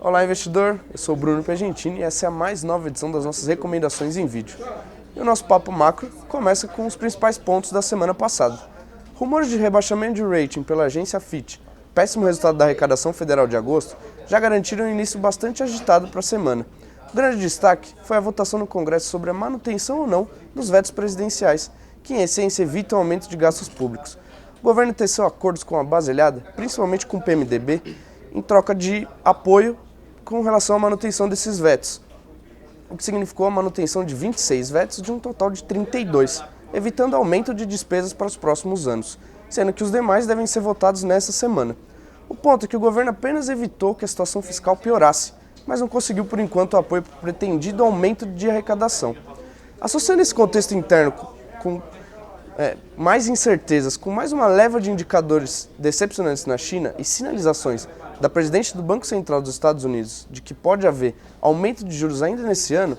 Olá, investidor! Eu sou o Bruno Piagentini e essa é a mais nova edição das nossas recomendações em vídeo. E o nosso papo macro começa com os principais pontos da semana passada. Rumores de rebaixamento de rating pela agência Fitch, péssimo resultado da arrecadação federal de agosto, já garantiram um início bastante agitado para a semana. O grande destaque foi a votação no Congresso sobre a manutenção ou não dos vetos presidenciais, que em essência evitam o aumento de gastos públicos. O governo teceu acordos com a baselhada, principalmente com o PMDB, em troca de apoio com relação à manutenção desses vetos, o que significou a manutenção de 26 vetos de um total de 32, evitando aumento de despesas para os próximos anos, sendo que os demais devem ser votados nesta semana. O ponto é que o governo apenas evitou que a situação fiscal piorasse, mas não conseguiu por enquanto o apoio para o pretendido aumento de arrecadação. Associando esse contexto interno com mais incertezas, com mais uma leva de indicadores decepcionantes na China e sinalizações da presidente do Banco Central dos Estados Unidos de que pode haver aumento de juros ainda nesse ano,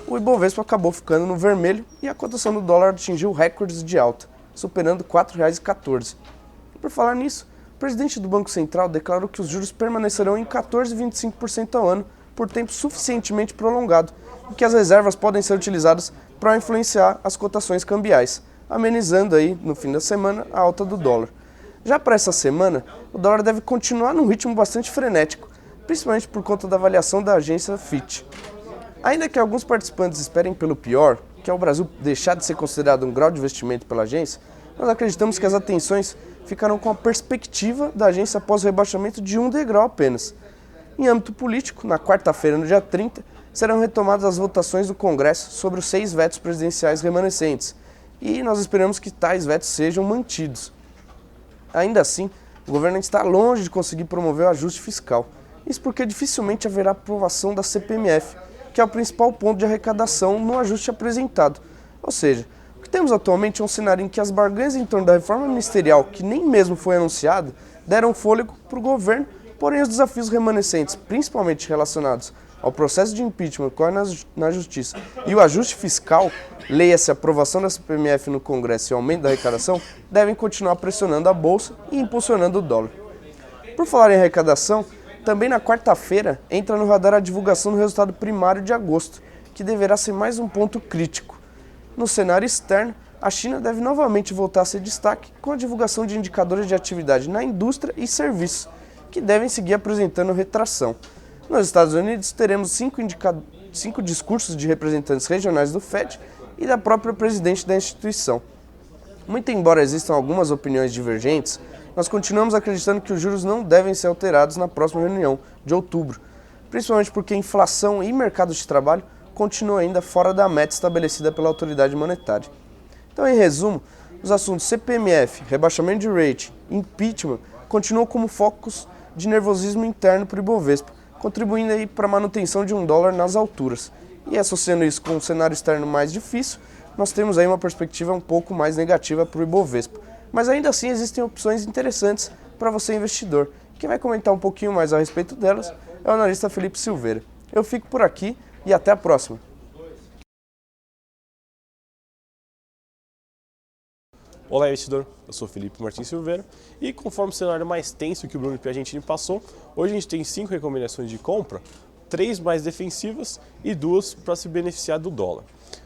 o Ibovespa acabou ficando no vermelho e a cotação do dólar atingiu recordes de alta, superando R$ 4,14. Por falar nisso, o presidente do Banco Central declarou que os juros permanecerão em 14,25% ao ano por tempo suficientemente prolongado e que as reservas podem ser utilizadas para influenciar as cotações cambiais, amenizando aí, no fim da semana, a alta do dólar. Já para essa semana, o dólar deve continuar num ritmo bastante frenético, principalmente por conta da avaliação da agência Fitch. Ainda que alguns participantes esperem pelo pior, que é o Brasil deixar de ser considerado um grau de investimento pela agência, nós acreditamos que as atenções ficarão com a perspectiva da agência após o rebaixamento de um degrau apenas. Em âmbito político, na quarta-feira, no dia 30, serão retomadas as votações do Congresso sobre os 6 vetos presidenciais remanescentes, e nós esperamos que tais vetos sejam mantidos. Ainda assim, o governo está longe de conseguir promover o ajuste fiscal. Isso porque dificilmente haverá aprovação da CPMF, que é o principal ponto de arrecadação no ajuste apresentado. Ou seja, o que temos atualmente é um cenário em que as barganhas em torno da reforma ministerial, que nem mesmo foi anunciada, deram fôlego para o governo, porém os desafios remanescentes, principalmente relacionados ao processo de impeachment na Justiça e o ajuste fiscal, leia-se a aprovação da CPMF no Congresso e o aumento da arrecadação, devem continuar pressionando a Bolsa e impulsionando o dólar. Por falar em arrecadação, também na quarta-feira entra no radar a divulgação do resultado primário de agosto, que deverá ser mais um ponto crítico. No cenário externo, a China deve novamente voltar a ser destaque com a divulgação de indicadores de atividade na indústria e serviços, que devem seguir apresentando retração. Nos Estados Unidos, teremos 5 discursos de representantes regionais do FED e da própria presidente da instituição. Muito embora existam algumas opiniões divergentes, nós continuamos acreditando que os juros não devem ser alterados na próxima reunião, de outubro, principalmente porque a inflação e mercados de trabalho continuam ainda fora da meta estabelecida pela autoridade monetária. Então, em resumo, os assuntos CPMF, rebaixamento de rating e impeachment continuam como focos de nervosismo interno para o Ibovespa, contribuindo aí para a manutenção de um dólar nas alturas. E associando isso com um cenário externo mais difícil, nós temos aí uma perspectiva um pouco mais negativa para o Ibovespa. Mas ainda assim existem opções interessantes para você investidor. Quem vai comentar um pouquinho mais a respeito delas é o analista Felipe Silveira. Eu fico por aqui e até a próxima. Olá, investidor. Eu sou Felipe Martins Silveira e conforme o cenário mais tenso que o Bruno Piagentini passou, hoje a gente tem 5 recomendações de compra, 3 mais defensivas e 2 para se beneficiar do dólar.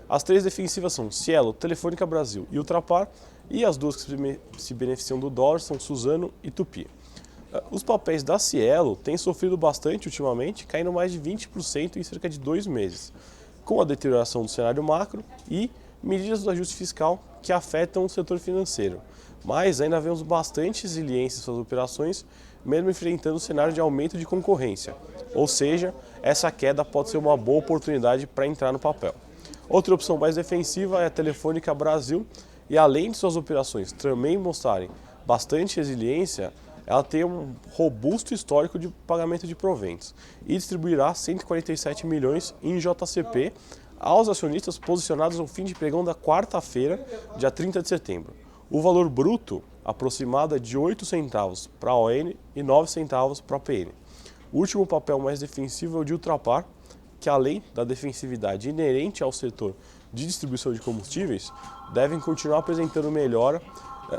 As 3 defensivas são Cielo, Telefônica Brasil e Ultrapar, e as 2 que se beneficiam do dólar são Suzano e Tupi. Os papéis da Cielo têm sofrido bastante ultimamente, caindo mais de 20% em cerca de 2 meses, com a deterioração do cenário macro e medidas do ajuste fiscal que afetam o setor financeiro. Mas ainda vemos bastante resiliência em suas operações, mesmo enfrentando o cenário de aumento de concorrência. Ou seja, essa queda pode ser uma boa oportunidade para entrar no papel. Outra opção mais defensiva é a Telefônica Brasil, e além de suas operações também mostrarem bastante resiliência, ela tem um robusto histórico de pagamento de proventos e distribuirá 147 milhões em JCP aos acionistas posicionados no fim de pregão da quarta-feira, dia 30 de setembro. O valor bruto aproximado é de 8 centavos para a ON e 9 centavos para a PN. O último papel mais defensivo é o de Ultrapar, que além da defensividade inerente ao setor de distribuição de combustíveis, devem continuar apresentando melhora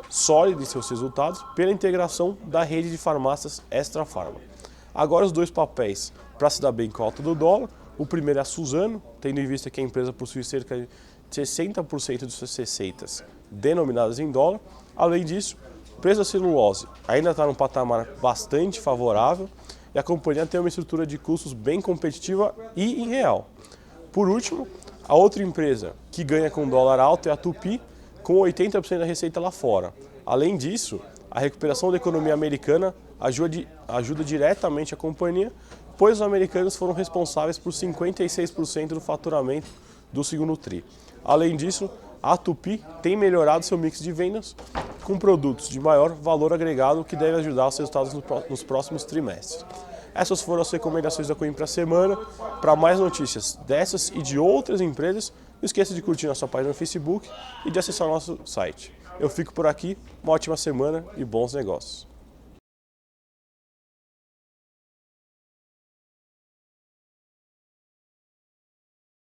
sólida em seus resultados pela integração da rede de farmácias Extra Farma. Agora os dois papéis para se dar bem com a alta do dólar. O primeiro é a Suzano, tendo em vista que a empresa possui cerca de 60% de suas receitas denominadas em dólar. Além disso, o preço da celulose ainda está num patamar bastante favorável e a companhia tem uma estrutura de custos bem competitiva e em real. Por último, a outra empresa que ganha com dólar alto é a Tupy, com 80% da receita lá fora. Além disso, a recuperação da economia americana ajuda diretamente a companhia, pois os americanos foram responsáveis por 56% do faturamento do segundo TRI. Além disso, a Tupy tem melhorado seu mix de vendas com produtos de maior valor agregado que deve ajudar os resultados nos próximos trimestres. Essas foram as recomendações da Coin para a semana. Para mais notícias dessas e de outras empresas, não esqueça de curtir nossa página no Facebook e de acessar o nosso site. Eu fico por aqui, uma ótima semana e bons negócios.